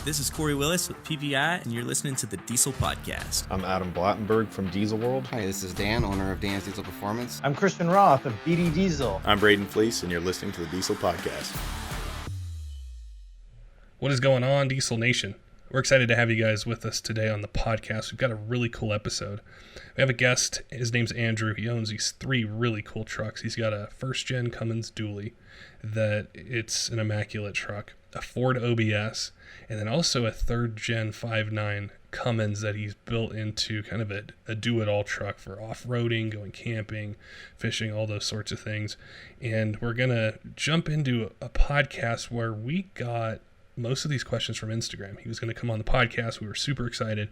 This is Corey Willis with PPEI, and you're listening to the Diesel Podcast. I'm Adam Blattenberg from Diesel World. Hi, this is Dan, owner of ATS Diesel Performance. I'm Christian Roth of DD Diesel. I'm Braden Fleece, and you're listening to the Diesel Podcast. What is going on, Diesel Nation? We're excited to have you guys with us today on the podcast. We've got a really cool episode. We have a guest. His name's Andrew. He owns these 3 really cool trucks. He's got a first-gen Cummins dually that it's an immaculate truck, a Ford OBS, and then also a third-gen 5.9 Cummins that he's built into kind of a do-it-all truck for off-roading, going camping, fishing, all those sorts of things. And we're going to jump into a podcast where we got most of these questions from Instagram. He was going to come on the podcast. We were super excited,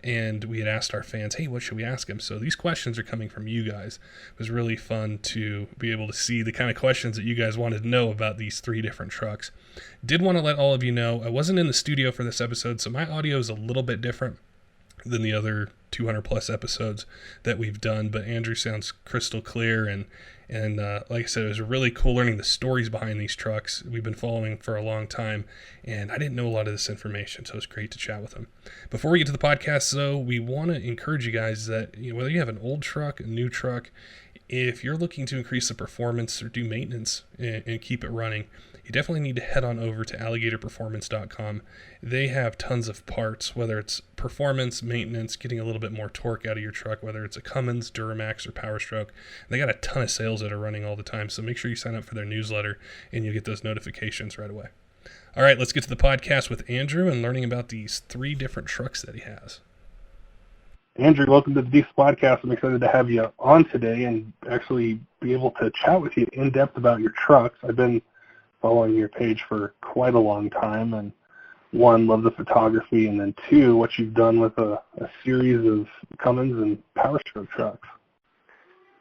and we had asked our fans, hey, what should we ask him? So these questions are coming from you guys. It was really fun to be able to see the kind of questions that you guys wanted to know about these 3 different trucks. Did want to let all of you know, I wasn't in the studio for this episode, so my audio is a little bit different than the other 200 plus episodes that we've done, but Andrew sounds crystal clear, and like I said, it was really cool learning the stories behind these trucks. We've been following for a long time, and I didn't know a lot of this information, so it was great to chat with him. Before we get to the podcast, though, we want to encourage you guys that whether you have an old truck, a new truck, if you're looking to increase the performance or do maintenance and keep it running, you definitely need to head on over to alligatorperformance.com. They have tons of parts, whether it's performance, maintenance, getting a little bit more torque out of your truck, whether it's a Cummins, Duramax, or Powerstroke. They got a ton of sales that are running all the time, so make sure you sign up for their newsletter and you'll get those notifications right away. All right, let's get to the podcast with Andrew and learning about these 3 different trucks that he has. Andrew, welcome to the Diesel Podcast. I'm excited to have you on today and actually be able to chat with you in depth about your trucks. I've been following your page for quite a long time, and 1, love the photography, and then 2, what you've done with a series of Cummins and Powerstroke trucks.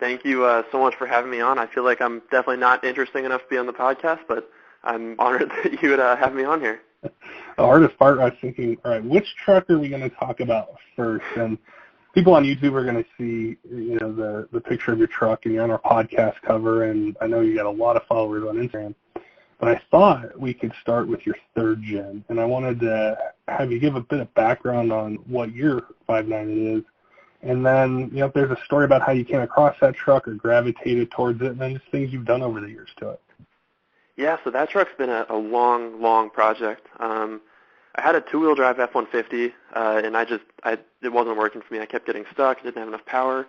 Thank you so much for having me on. I feel like I'm definitely not interesting enough to be on the podcast, but I'm honored that you would have me on here. The hardest part, I was thinking, all right, which truck are we going to talk about first? And people on YouTube are going to see, the picture of your truck, and you're on our podcast cover, and I know you got a lot of followers on Instagram. But I thought we could start with your 3rd gen, and I wanted to have you give a bit of background on what your 5.9 is, and then, if there's a story about how you came across that truck or gravitated towards it, and then just things you've done over the years to it. Yeah, so that truck's been a long, long project. I had a 2-wheel drive F-150, and it wasn't working for me. I kept getting stuck, didn't have enough power,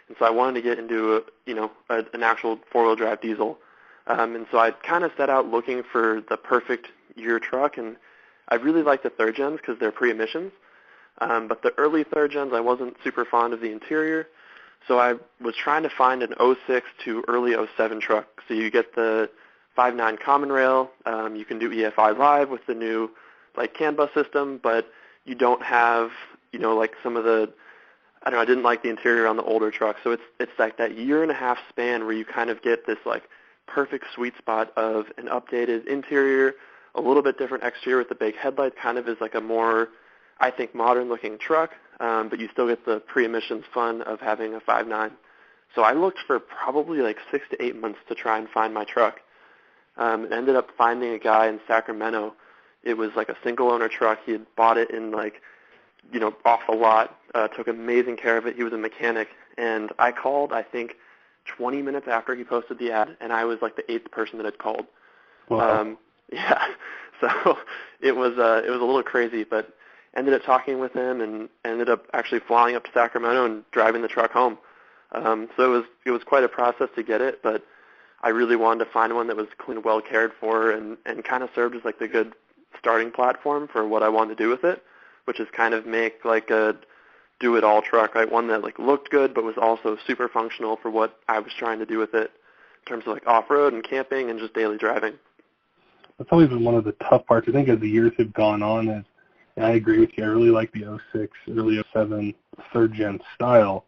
and so I wanted to get into an actual 4-wheel drive diesel. And so I kind of set out looking for the perfect year truck, and I really like the 3rd gens because they're pre-emissions. But the early 3rd gens, I wasn't super fond of the interior, so I was trying to find an 06 to early 07 truck. So you get the 5.9 common rail, you can do EFILIVE with the new CAN bus system, but you don't have some of the, I didn't like the interior on the older truck. So it's like that 1.5-year span where you kind of get this perfect sweet spot of an updated interior, a little bit different exterior with the big headlight, kind of is like a more, I think, modern-looking truck, but you still get the pre-emissions fun of having a 5.9. So I looked for probably 6 to 8 months to try and find my truck. And ended up finding a guy in Sacramento. It was a single-owner truck. He had bought it in off the lot, took amazing care of it. He was a mechanic, and I called, I think, 20 minutes after he posted the ad, and I was the 8th person that had called. Wow. Yeah, so it was a little crazy, but ended up talking with him and ended up actually flying up to Sacramento and driving the truck home. So it was quite a process to get it, but I really wanted to find one that was clean, well cared for, and kind of served as the good starting platform for what I wanted to do with it, which is kind of make a do-it-all truck, right? One that looked good but was also super functional for what I was trying to do with it in terms of off-road and camping and just daily driving. That's always been one of the tough parts. I think as the years have gone on, and I agree with you, I really like the 06, early 07 3rd gen style,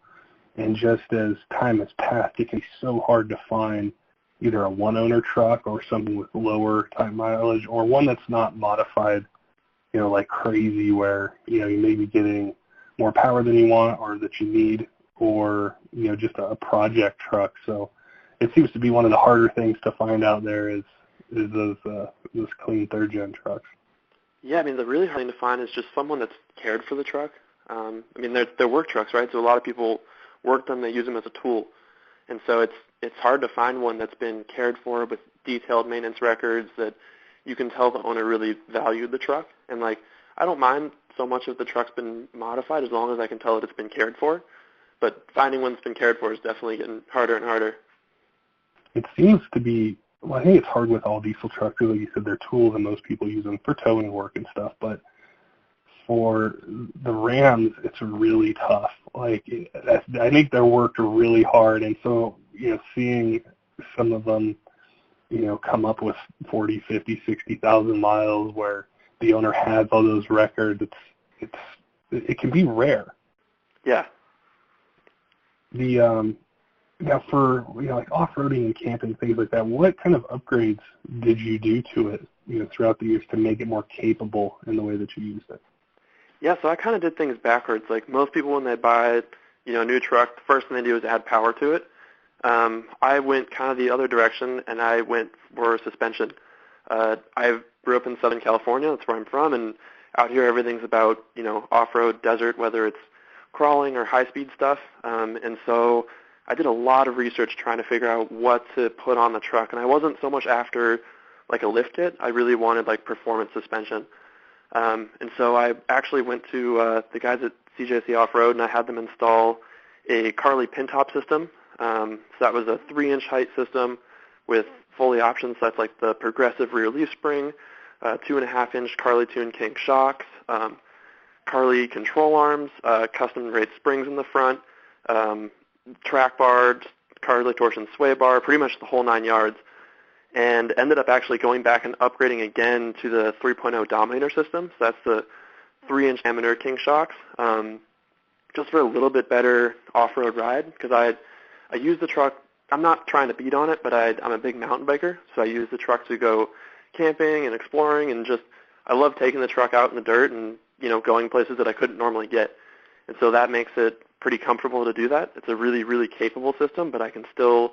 and just as time has passed, it can be so hard to find either a 1-owner truck or something with lower type mileage, or one that's not modified, like crazy, where, you may be getting more power than you want or that you need, or, just a project truck. So it seems to be one of the harder things to find out there is those clean 3rd gen trucks. Yeah, I mean, the really hard thing to find is just someone that's cared for the truck. I mean, they're work trucks, right? So a lot of people work them, they use them as a tool. And so it's hard to find one that's been cared for with detailed maintenance records that you can tell the owner really valued the truck. And, like, I don't mind so much if the truck's been modified as long as I can tell that it's been cared for. But finding one that's been cared for is definitely getting harder and harder. It seems to be, well, I think it's hard with all diesel trucks. Like you said, they're tools and most people use them for towing work and stuff. But for the Rams, it's really tough. Like, I think they're worked really hard. And so, seeing some of them, come up with 40, 50, 60,000 miles where the owner has all those records, it can be rare. Yeah. Now for like off-roading and camping, things like that, what kind of upgrades did you do to it throughout the years to make it more capable in the way that you used it? Yeah, so I kind of did things backwards. Like most people when they buy a new truck, the first thing they do is add power to it. I went kind of the other direction, and I went for suspension. I grew up in Southern California. That's where I'm from, and out here everything's about off-road, desert, whether it's crawling or high-speed stuff. And so I did a lot of research trying to figure out what to put on the truck, and I wasn't so much after like a lift kit. I really wanted like performance suspension. And so I actually went to the guys at CJC Off-Road, and I had them install a Carli pin top system. So that was a 3-inch height system with fully options. So that's like the progressive rear leaf spring, 2.5-inch Carli Tune King shocks, Carli control arms, custom-made springs in the front, track bar, Carli torsion sway bar, pretty much the whole 9 yards, and ended up actually going back and upgrading again to the 3.0 Dominator system. So that's the 3-inch diameter King shocks, just for a little bit better off-road ride, because I use the truck. I'm not trying to beat on it, but I'm a big mountain biker, so I use the truck to go camping and exploring, and just I love taking the truck out in the dirt and going places that I couldn't normally get. And so that makes it pretty comfortable to do that. It's a really, really capable system, but I can still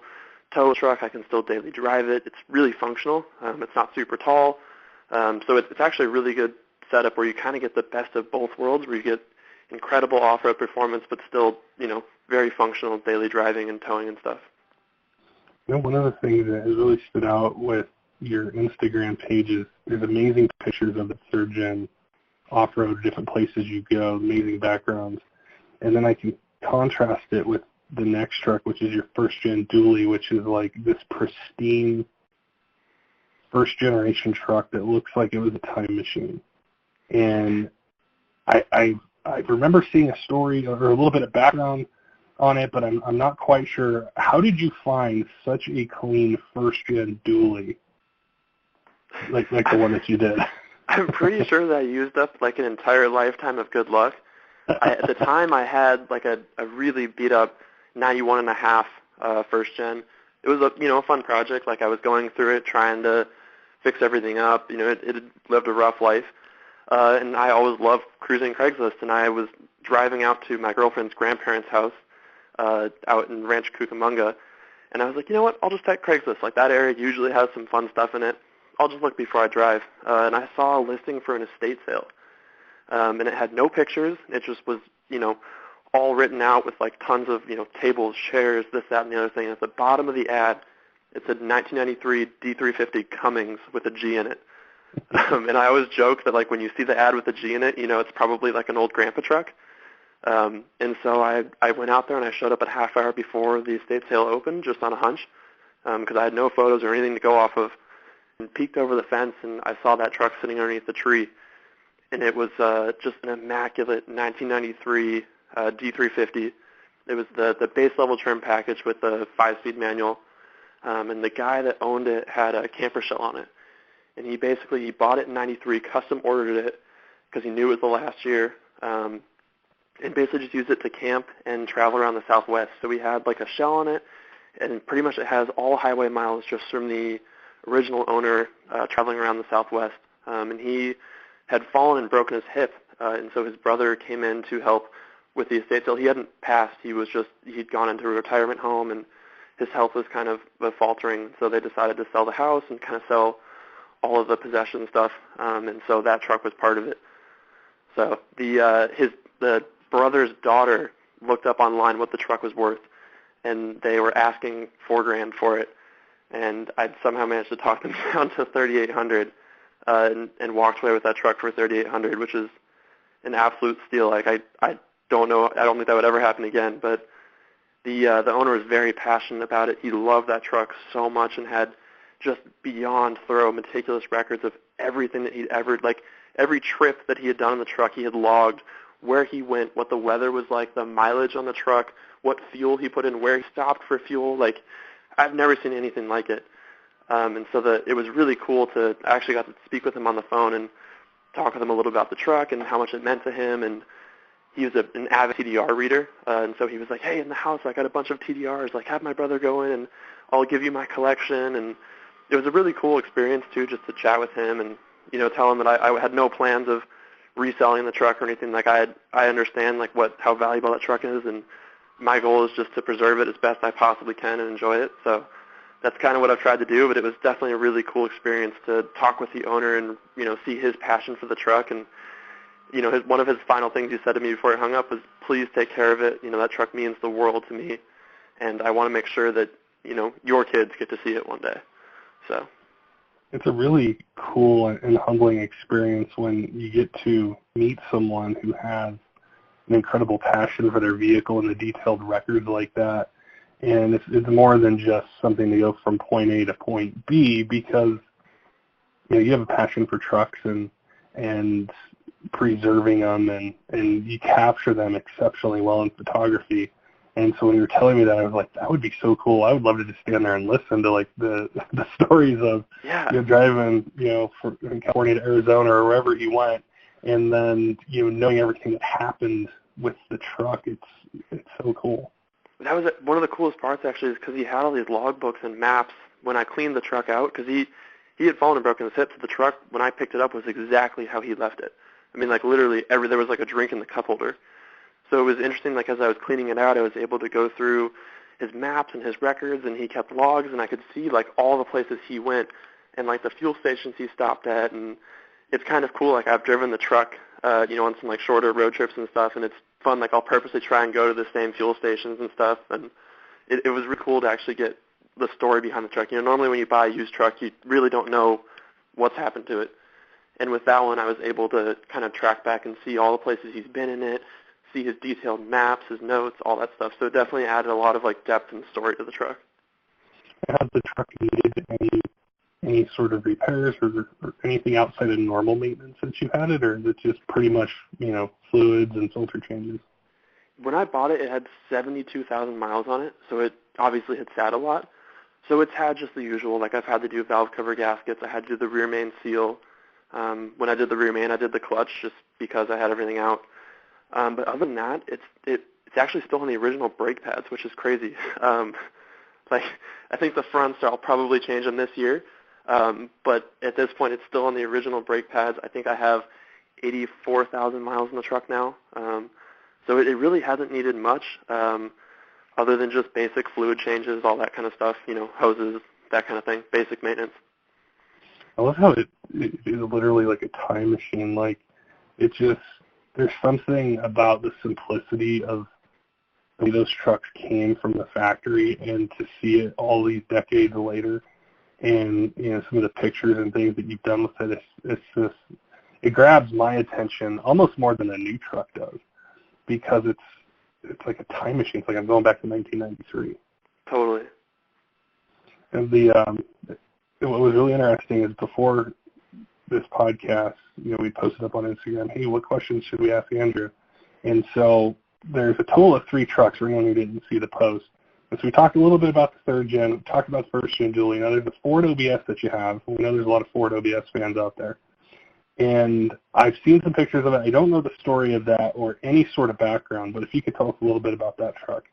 tow the truck. I can still daily drive it. It's really functional. It's not super tall. So it's actually a really good setup where you kind of get the best of both worlds, where you get incredible off-road performance, but still, very functional daily driving and towing and stuff. One of the things that has really stood out with your Instagram pages is amazing pictures of the third gen off-road, different places you go, amazing backgrounds. And then I can contrast it with the next truck, which is your first gen dually, which is like this pristine first generation truck that looks like it was a time machine. And I remember seeing a story or a little bit of background on it, but I'm not quite sure. How did you find such a clean first gen dually like the one that you did? I'm pretty sure that I used up like an entire lifetime of good luck. At the time, I had like a really beat up 91.5 first gen. It was a fun project. Like I was going through it, trying to fix everything up. It had lived a rough life, and I always loved cruising Craigslist. And I was driving out to my girlfriend's grandparents' house out in Rancho Cucamonga, and I was like, you know what? I'll just type Craigslist. Like that area usually has some fun stuff in it. I'll just look before I drive. And I saw a listing for an estate sale. And it had no pictures. It just was, all written out with like tons of, tables, chairs, this, that, and the other thing. And at the bottom of the ad, it said 1993 D350 Cummins with a G in it. And I always joke that like when you see the ad with a G in it, it's probably like an old grandpa truck. And so I went out there and I showed up a half hour before the estate sale opened, just on a hunch, because I had no photos or anything to go off of, and peeked over the fence and I saw that truck sitting underneath the tree. And it was just an immaculate 1993 D350. It was the base level trim package with the 5-speed manual. And the guy that owned it had a camper shell on it. And he bought it in 93, custom ordered it because he knew it was the last year, and basically just used it to camp and travel around the Southwest. So we had like a shell on it, and pretty much it has all highway miles just from the original owner traveling around the Southwest. And he had fallen and broken his hip, and so his brother came in to help with the estate sale. He hadn't passed. He'd gone into a retirement home, and his health was kind of faltering. So they decided to sell the house and kind of sell all of the possession stuff, and so that truck was part of it. So the brother's daughter looked up online what the truck was worth, and they were asking $4,000 for it, and I somehow managed to talk them down to $3,800, and walked away with that truck for $3,800, which is an absolute steal. Like I don't know, I don't think that would ever happen again, but the owner was very passionate about it. He loved that truck so much and had just beyond thorough, meticulous records of everything that he'd ever, like every trip that he had done on the truck, he had logged where he went, what the weather was like, the mileage on the truck, what fuel he put in, where he stopped for fuel. Like, I've never seen anything like it. And so it was really cool to I actually got to speak with him on the phone and talk with him a little about the truck and how much it meant to him. And he was an avid TDR reader, and so he was like, hey, in the house I got a bunch of TDRs, like have my brother go in and I'll give you my collection. And it was a really cool experience, too, just to chat with him and, tell him that I had no plans of reselling the truck or anything. Like, I understand, like, how valuable that truck is, and my goal is just to preserve it as best I possibly can and enjoy it. So that's kind of what I've tried to do, but it was definitely a really cool experience to talk with the owner and, see his passion for the truck. And, one of his final things he said to me before he hung up was, please take care of it. That truck means the world to me, and I want to make sure that, your kids get to see it one day. So it's a really cool and humbling experience when you get to meet someone who has an incredible passion for their vehicle and a detailed record like that. And it's more than just something to go from point A to point B, because you have a passion for trucks and preserving them, and you capture them exceptionally well in photography. And so when you were telling me that, I was like, that would be so cool. I would love to just stand there and listen to like the stories of driving from California to Arizona or wherever he went, and then knowing everything that happened with the truck. It's so cool. That was one of the coolest parts, actually, is because he had all these logbooks and maps when I cleaned the truck out, because he had fallen and broken his hip, so the truck, when I picked it up, was exactly how he left it. I mean, like, literally, there was, like, a drink in the cup holder. So it was interesting, like, as I was cleaning it out, I was able to go through his maps and his records, and he kept logs, and I could see, like, all the places he went and, like, the fuel stations he stopped at, and it's kind of cool. Like, I've driven the truck, on some, like, shorter road trips and stuff, and it's fun. Like, I'll purposely try and go to the same fuel stations and stuff, and it was really cool to actually get the story behind the truck. Normally when you buy a used truck, you really don't know what's happened to it. And with that one, I was able to kind of track back and see all the places he's been in it, see his detailed maps, his notes, all that stuff. So it definitely added a lot of like depth and story to the truck. Has the truck needed any sort of repairs or anything outside of normal maintenance since you had it, or is it just pretty much fluids and filter changes? When I bought it, it had 72,000 miles on it, so it obviously had sat a lot. So it's had just the usual. Like, I've had to do valve cover gaskets. I had to do the rear main seal. When I did the rear main, I did the clutch just because I had everything out. But other than that, it's actually still on the original brake pads, which is crazy. Like, I think the fronts, I'll probably change them this year. But at this point, it's still on the original brake pads. I think I have 84,000 miles in the truck now. So it really hasn't needed much, other than just basic fluid changes, all that kind of stuff, hoses, that kind of thing, basic maintenance. I love how it is literally like a time machine. Like, there's something about the simplicity of the way those trucks came from the factory, and to see it all these decades later, and some of the pictures and things that you've done with it, it grabs my attention almost more than a new truck does, because it's like a time machine. It's like I'm going back to 1993. Totally. And what was really interesting is before this podcast, we posted up on Instagram, hey, what questions should we ask Andrew? And so there's a total of 3 trucks for anyone who didn't see the post. And so we talked a little bit about the 3rd gen, we talked about the 1st gen dually. There's the Ford OBS that you have. We know there's a lot of Ford OBS fans out there. And I've seen some pictures of it. I don't know the story of that or any sort of background, but if you could tell us a little bit about that truck.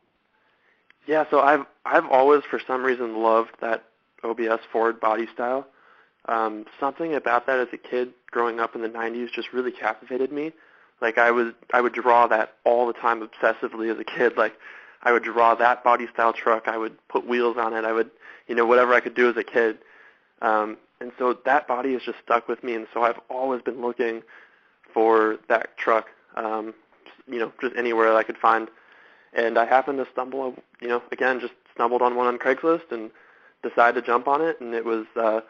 Yeah, so I've always, for some reason, loved that OBS Ford body style. Something about that as a kid growing up in the 90s just really captivated me. Like, I would draw that all the time obsessively as a kid. Like, I would draw that body style truck. I would put wheels on it. I would, whatever I could do as a kid. And so that body has just stuck with me, and so I've always been looking for that truck, just anywhere I could find. And I happened to stumble, again, just stumbled on one on Craigslist and decided to jump on it, and it was a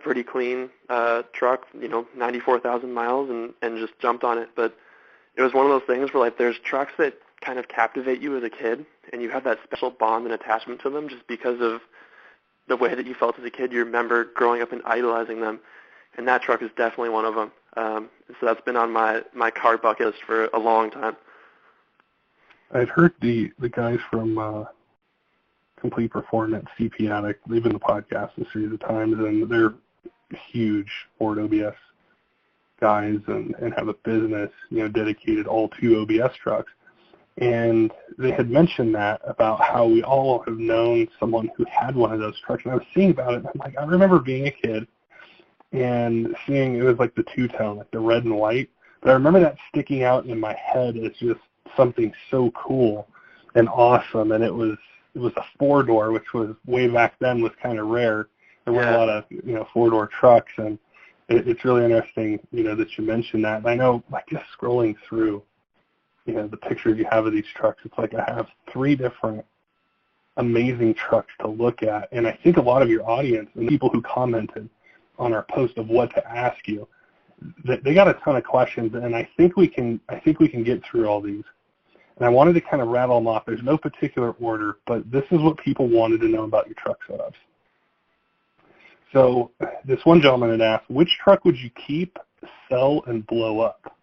pretty clean truck, 94,000 miles, and just jumped on it. But it was one of those things where, there's trucks that kind of captivate you as a kid, and you have that special bond and attachment to them just because of the way that you felt as a kid. You remember growing up and idolizing them, and that truck is definitely one of them. So that's been on my car bucket list for a long time. I've heard the guys from Complete Performance, CP Addict, they've been the podcast a series of times, and they're huge Ford OBS guys and have a business, dedicated all to OBS trucks. And they had mentioned that about how we all have known someone who had one of those trucks. And I was seeing about it, and I'm like, I remember being a kid and seeing, it was like the two-tone, like the red and white. But I remember that sticking out in my head as just something so cool and awesome. And it was a four-door, which was way back then was kind of rare. There weren't a lot of, four-door trucks. And it's really interesting, that you mentioned that. And I know, just scrolling through, the pictures you have of these trucks, it's like I have 3 different amazing trucks to look at. And I think a lot of your audience and people who commented on our post of what to ask you, they got a ton of questions, and I think we can get through all these. And I wanted to kind of rattle them off. There's no particular order, but this is what people wanted to know about your truck setups. So this one gentleman had asked, which truck would you keep, sell, and blow up?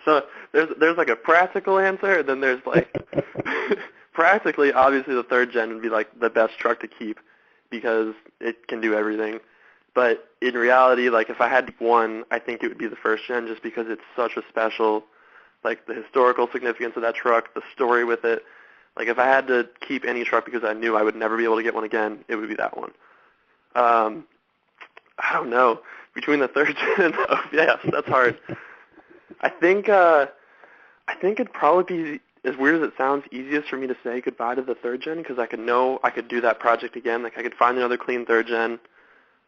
So there's a practical answer, and then there's practically, obviously the 3rd gen would be the best truck to keep because it can do everything. But in reality, if I had one, I think it would be the 1st gen just because it's such a special, the historical significance of that truck, the story with it. If I had to keep any truck because I knew I would never be able to get one again, it would be that one. I don't know. Between the 3rd gen and yes, that's hard. I think it'd probably be, as weird as it sounds, easiest for me to say goodbye to the 3rd gen because I could do that project again. I could find another clean 3rd gen.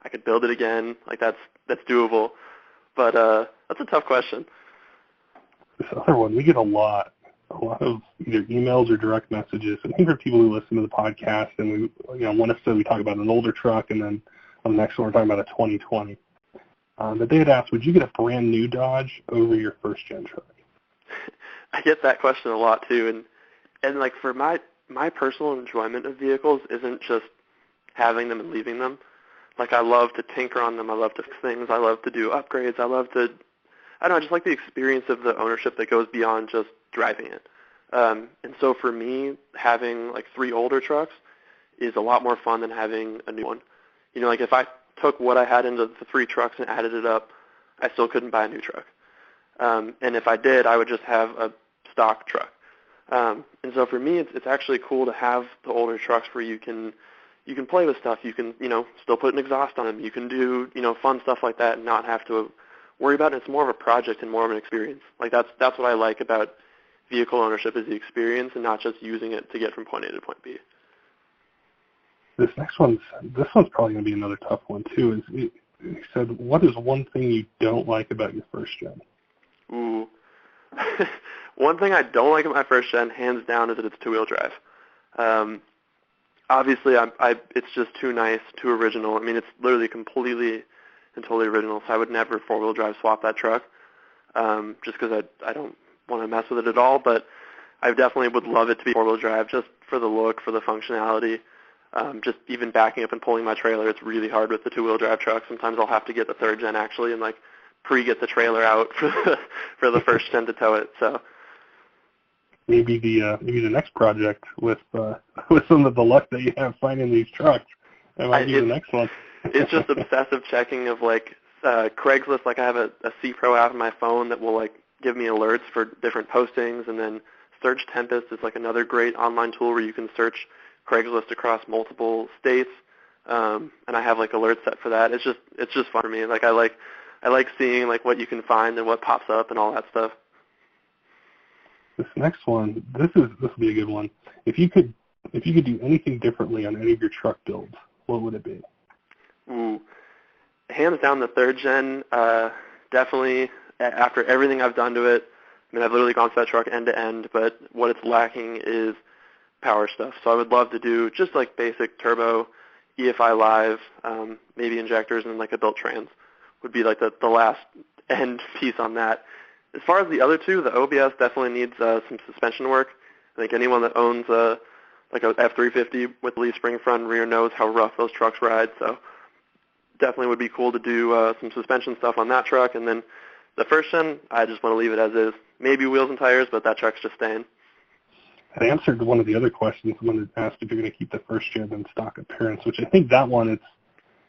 I could build it again. That's doable. But that's a tough question. This other one, we get a lot of either emails or direct messages. I think for people who listen to the podcast, and one episode we talk about an older truck, and then on the next one we're talking about a 2020. But they had asked, would you get a brand new Dodge over your 1st gen truck? I get that question a lot too, and for my personal enjoyment of vehicles isn't just having them and leaving them. I love to tinker on them. I love to fix things. I love to do upgrades. I just like the experience of the ownership that goes beyond just driving it. And so for me, having 3 older trucks is a lot more fun than having a new one. If I took what I had into the 3 trucks and added it up, I still couldn't buy a new truck. And if I did, I would just have a stock truck. And so for me, it's actually cool to have the older trucks where you can play with stuff. You can, still put an exhaust on them. You can do, fun stuff like that and not have to worry about it. It's more of a project and more of an experience. That's what I like about vehicle ownership is the experience and not just using it to get from point A to point B. This one's probably going to be another tough one too. He said, what is one thing you don't like about your 1st gen? Ooh. One thing I don't like about my 1st gen, hands down, is that it's 2-wheel drive. Obviously, it's just too nice, too original. I mean, it's literally completely and totally original, so I would never 4-wheel drive swap that truck just because I don't want to mess with it at all. But I definitely would love it to be 4-wheel drive just for the look, for the functionality. Just even backing up and pulling my trailer, it's really hard with the 2-wheel drive truck. Sometimes I'll have to get the 3rd gen actually and pre-get the trailer out for the 1st gen to tow it. So maybe the next project with some of the luck that you have finding these trucks, that might be the next one. It's just obsessive checking of Craigslist. I have a C Pro app on my phone that will give me alerts for different postings, and then Search Tempest is another great online tool where you can search Craigslist across multiple states, and I have alerts set for that. It's just fun for me. I like seeing what you can find and what pops up and all that stuff. This next one, this will be a good one. If you could do anything differently on any of your truck builds, what would it be? Ooh, hands down the third gen. Definitely, after everything I've done to it, I mean, I've literally gone through that truck end to end, but what it's lacking is power stuff. So I would love to do just like basic turbo, EFILIVE, maybe injectors, and like a built trans would be like the last end piece on that. As far as the other two, the OBS definitely needs some suspension work. I think anyone that owns like a F350 with leaf spring front and rear knows how rough those trucks ride. So definitely would be cool to do some suspension stuff on that truck. And then the first gen, I just want to leave it as is. Maybe wheels and tires, but that truck's just staying. I answered one of the other questions when it asked if you're going to keep the first gen in stock appearance, which I think that one,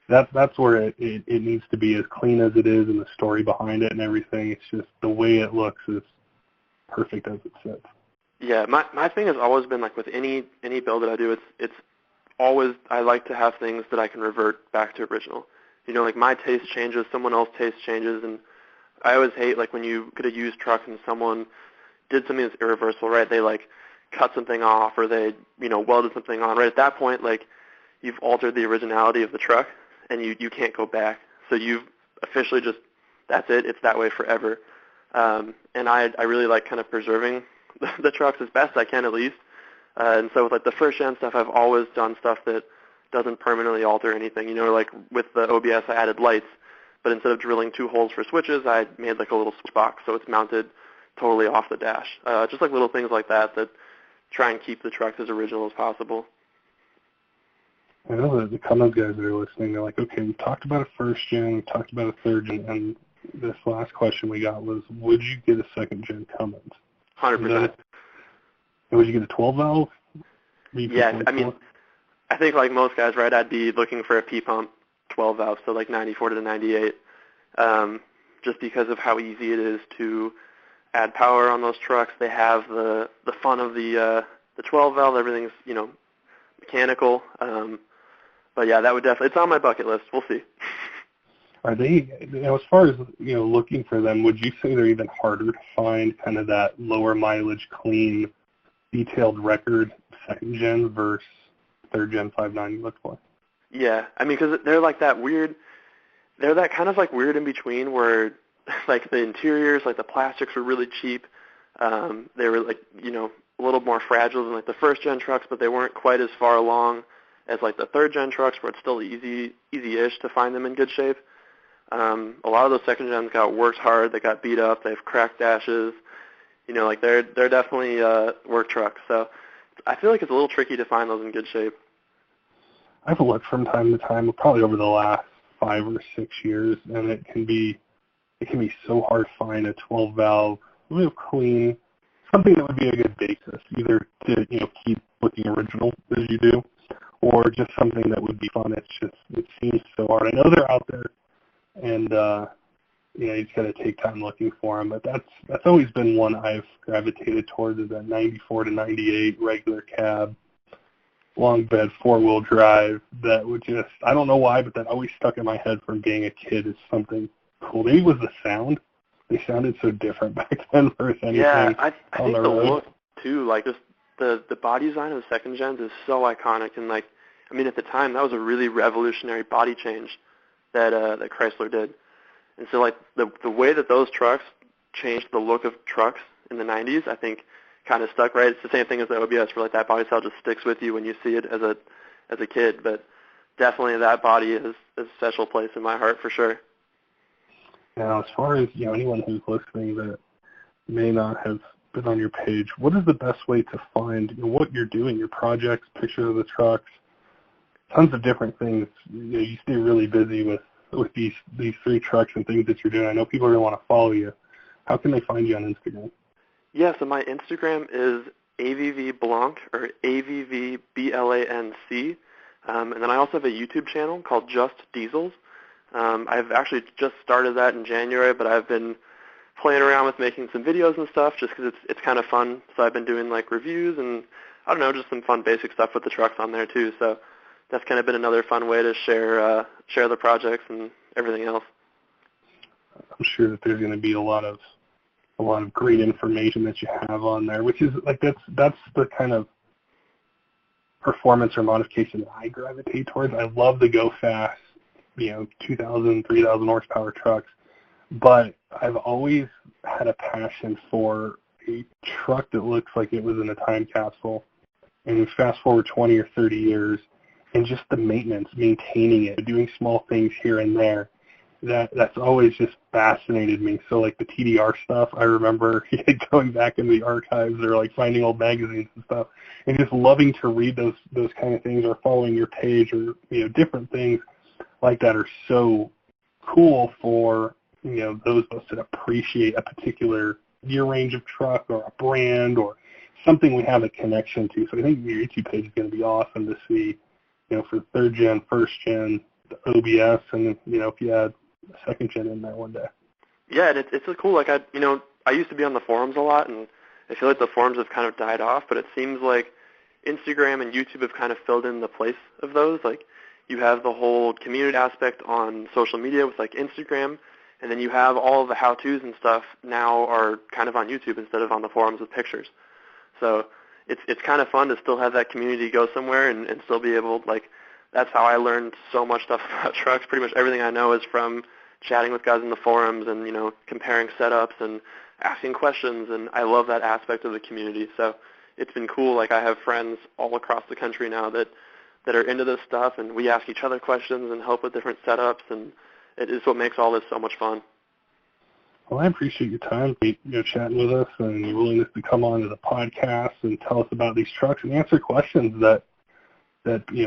that's where it needs to be as clean as it is, and the story behind it and everything. It's just the way it looks is perfect as it sits. Yeah, my thing has always been like with any build that I do, it's always, I like to have things that I can revert back to original. You know, like my taste changes, someone else's taste changes, and I always hate like when you get a used truck and someone did something that's irreversible, right? They like cut something off or they, you know, welded something on. Right at that point, like you've altered the originality of the truck and you can't go back. So you've officially just, that's it. It's that way forever. And I really like kind of preserving the trucks as best I can at least. And so with like the first gen stuff, I've always done stuff that doesn't permanently alter anything. You know, like with the OBS, I added lights, but instead of drilling 2 holes for switches, I made like a little switch box, so it's mounted totally off the dash. Just like little things like that try and keep the trucks as original as possible. I know that the Cummins guys that are listening, they're like, okay, we talked about a first gen, we talked about a third gen, and this last question we got was, would you get a second gen Cummins? 100%. Would you get a 12 valve? Yes, I mean, I think like most guys, right, I'd be looking for a P-pump 12 valve, so like 94 to 98, just because of how easy it is to add power on those trucks. They have the fun of the 12 valve. Everything's, you know, mechanical. But yeah, that would definitely, it's on my bucket list. We'll see. Are they, you know, as far as, you know, looking for them, would you say they're even harder to find, kind of that lower mileage, clean, detailed record second gen versus third gen 590 look for? Yeah, I mean, because they're like that weird, they're that kind of like weird in between where like the interiors, like the plastics were really cheap. They were like, you know, a little more fragile than like the first gen trucks, but they weren't quite as far along as like the third gen trucks where it's still easy-ish to find them in good shape. A lot of those second gens got worked hard, they got beat up, they have cracked dashes. You know, like they're definitely work trucks. So I feel like it's a little tricky to find those in good shape. I've looked from time to time, probably over the last 5 or 6 years, and it can be so hard to find a 12 valve, real clean, something that would be a good basis, either to, you know, keep looking original as you do, or just something that would be fun. It seems so hard. I know they're out there, and you know, you just got to take time looking for them. But that's always been one I've gravitated towards, is that 94 to 98 regular cab, long bed, 4-wheel drive. That would just, I don't know why, but that always stuck in my head from being a kid as something cool. Maybe it was the sound. They sounded so different back then versus anything. Yeah, I think the road. look too, like just the body design of the second gens is so iconic, and like, I mean, at the time that was a really revolutionary body change that Chrysler did. And so like the way that those trucks changed the look of trucks in the 90s, I think kind of stuck, right? It's the same thing as the OBS, where like that body style just sticks with you when you see it as a kid. But definitely that body is a special place in my heart for sure. Now, as far as, you know, anyone who's listening that may not have been on your page, what is the best way to find, you know, what you're doing, your projects, pictures of the trucks, tons of different things? You know, you stay really busy with these 3 trucks and things that you're doing. I know people are going to want to follow you. How can they find you on Instagram? Yeah, so my Instagram is avvblanc, or AVVBLANC. And then I also have a YouTube channel called Just Diesels. I've actually just started that in January, but I've been playing around with making some videos and stuff just because it's kind of fun. So I've been doing like reviews and, I don't know, just some fun basic stuff with the trucks on there too. So that's kind of been another fun way to share the projects and everything else. I'm sure that there's going to be a lot of great information that you have on there, which is like that's the kind of performance or modification that I gravitate towards. I love the go fast, 2,000, 3,000 horsepower trucks, but I've always had a passion for a truck that looks like it was in a time capsule. And you fast forward 20 or 30 years, and just the maintenance, maintaining it, doing small things here and there, that's always just fascinated me. So like the TDR stuff, I remember going back in the archives or like finding old magazines and stuff, and just loving to read those kind of things, or following your page, or different things like that are so cool for those of us that appreciate a particular year range of truck or a brand or something we have a connection to. So I think your YouTube page is going to be awesome to see, for third gen, first gen, the OBS, and if you add a second gen in there one day. Yeah, and it's so cool. Like I used to be on the forums a lot, and I feel like the forums have kind of died off. But it seems like Instagram and YouTube have kind of filled in the place of those. Like you have the whole community aspect on social media with like Instagram, and then you have all of the how-tos and stuff now are kind of on YouTube instead of on the forums with pictures. So it's kind of fun to still have that community go somewhere and still be able, like, that's how I learned so much stuff about trucks. Pretty much everything I know is from chatting with guys in the forums and, comparing setups and asking questions, and I love that aspect of the community. So it's been cool. Like, I have friends all across the country now that are into this stuff, and we ask each other questions and help with different setups, and it is what makes all this so much fun. Well, I appreciate your time, chatting with us, and your willingness to come on to the podcast and tell us about these trucks and answer questions that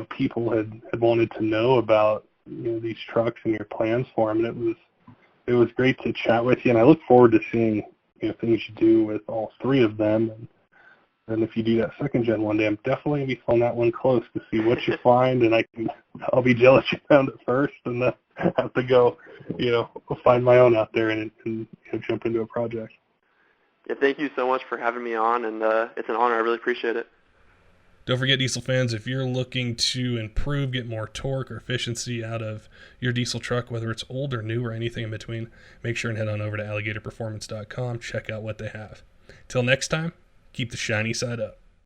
people had wanted to know about these trucks and your plans for them. And it was great to chat with you, and I look forward to seeing things you do with all three of them. And if you do that second gen one day, I'm definitely gonna be following that one close to see what you find, and I'll be jealous you found it first, and then have to go find my own out there and jump into a project. Yeah, thank you so much for having me on, and it's an honor. I really appreciate it. Don't forget, diesel fans, if you're looking to improve, get more torque or efficiency out of your diesel truck, whether it's old or new or anything in between, make sure and head on over to alligatorperformance.com. Check out what they have. Till next time, keep the shiny side up.